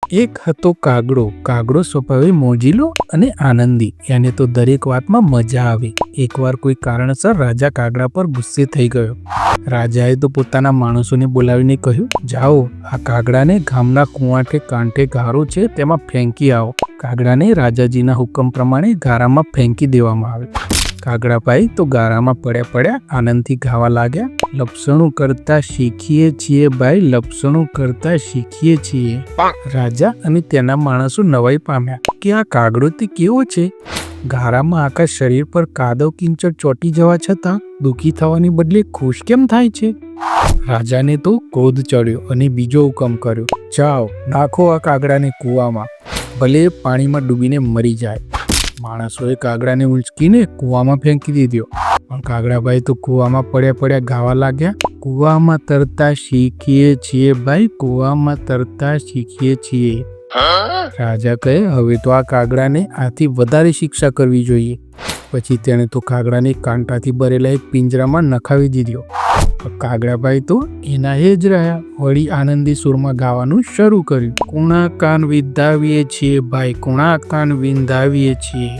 એક હતો કાગડો. કાગડો સ્વભાવે મોજીલો અને આનંદી. એને તો દરેક વાતમાં મજા આવે. એકવાર કોઈ કારણસર રાજા કાગડા પર ગુસ્સે થઈ ગયો. રાજાએ તો પોતાના માણસોને બોલાવીને કહ્યું, જાઓ આ કાગડાને ગામના કુવા કે કાંઠે ગારો છે તેમાં ફેંકી આવો. કાગડાને રાજાજીના હુકમ પ્રમાણે ગારામાં ફેંકી દેવામાં આવે. કાગડાભાઈ તો ગારામાં પડ્યા આનંદથી ગાવા લાગ્યા, લપસણું કરતા શીખીએ છીએ ભાઈ, લપસણું કરતા શીખીએ છીએ. રાજા અને તેના માણસો નવાઈ પામ્યા કે આ કાગડો તે કેવો છે. ગારામાં આખા શરીર પર કાદવ કિંચડ ચોંટી જવા છતાં દુઃખી થવાની બદલે ખુશ કેમ થાય છે. રાજાને તો ક્રોધ ચડ્યો અને બીજો હુકમ કર્યો, જાઓ નાખો આ કાગડાને કૂવામાં, ભલે પાણીમાં ડૂબીને મરી જાય. માણસોએ કાગડાને ઉંચકીને કૂવામાં ફેંકી દીધો. પણ કાગડાભાઈ તો કૂવામાં પડ્યા ગાવા લાગ્યા, કૂવામાં તરતા શીખીએ છીએ ભાઈ, કૂવામાં તરતા શીખીએ છીએ. રાજા કહે, હવે તો આ કાગડાને આથી વધારે શિક્ષા કરવી જોઈએ. પછી તેણે તો કાગડાને કાંટાથી ભરેલા એક પિંજરામાં નખાવી દીધો. કાગડાભાઈ તો એના એ જ રહ્યા. વળી આનંદી સુરમાં ગાવાનું શરૂ કર્યું, કુણા કાન વિંધાવીએ છીએ ભાઈ, કુણા કાન વિંધાવીએ છીએ.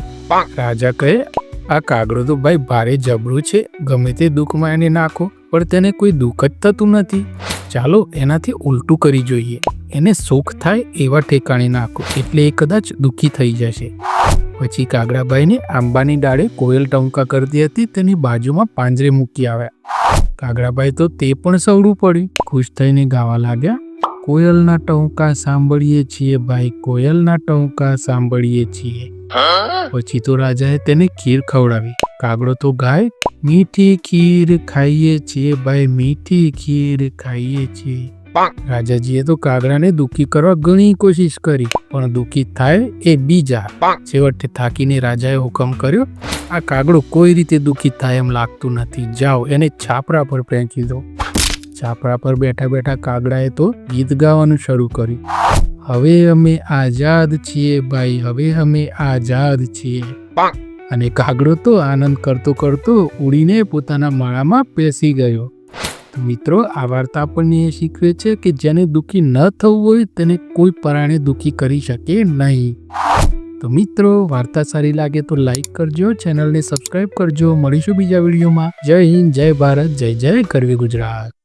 રાજા કહે, આ કાગડો તો ભાઈ ભારે જબરું છે, ગમે તે દુઃખમાં એને નાખો પણ તેને કોઈ દુઃખ જ થતું નથી. ચાલો એનાથી ઉલટું કરી જોઈએ, એને સુખ થાય એવા ઠેકાણે નાખો એટલે એ કદાચ દુઃખી થઈ જશે. પછી કાગડાભાઈને આંબાની ડાળે કોયલ ટંકા કરતી હતી તેની બાજુમાં પાંજરે મૂકી આવ્યા. કાગડાભાઈ તો તે પણ સવડું પડ્યું. ખુશ થઈને ગાવા લાગ્યા, કોયલના ટંકા સાંભળીએ છીએ ભાઈ, કોયલના ટંકા સાંભળીએ છીએ. પછી તો રાજાએ તેને ખીર ખવડાવી. કાગડો તો ગાય, મીઠી ખીર ખાઈએ છીએ ભાઈ, મીઠી ખીર ખાઈએ છીએ. રાજાજીએ તો કાગડાને દુઃખી કરવા ઘણી કોશિશ કરી પણ દુઃખી થાય એ બીજા. છેવટે થાકીને રાજાએ હુકમ કર્યો, આ કાગડો કોઈ રીતે દુઃખી થાય એમ લાગતું નથી, જાઓ એને છાપરા પર ફેંકી દો. છાપરા પર બેઠા કાગડાએ તો ગીત ગાવાનું શરૂ કર્યું, હવે અમે આઝાદ છીએ ભાઈ, હવે અમે આઝાદ છીએ. અને કાગડો તો આનંદ કરતો ઉડીને પોતાના માળામાં બેસી ગયો. મિત્રો, આ વાર્તા આપણને એ શીખવે છે કે જેને દુઃખી ન થવું હોય તેને કોઈ પરાણે દુઃખી કરી શકે નહીં. તો મિત્રો, વાર્તા સારી લાગે તો લાઈક કરજો, ચેનલને સબસ્ક્રાઈબ કરજો. મળીશું બીજા વિડીયોમાં. જય હિન્દ, જય ભારત, જય જય ગરવી ગુજરાત.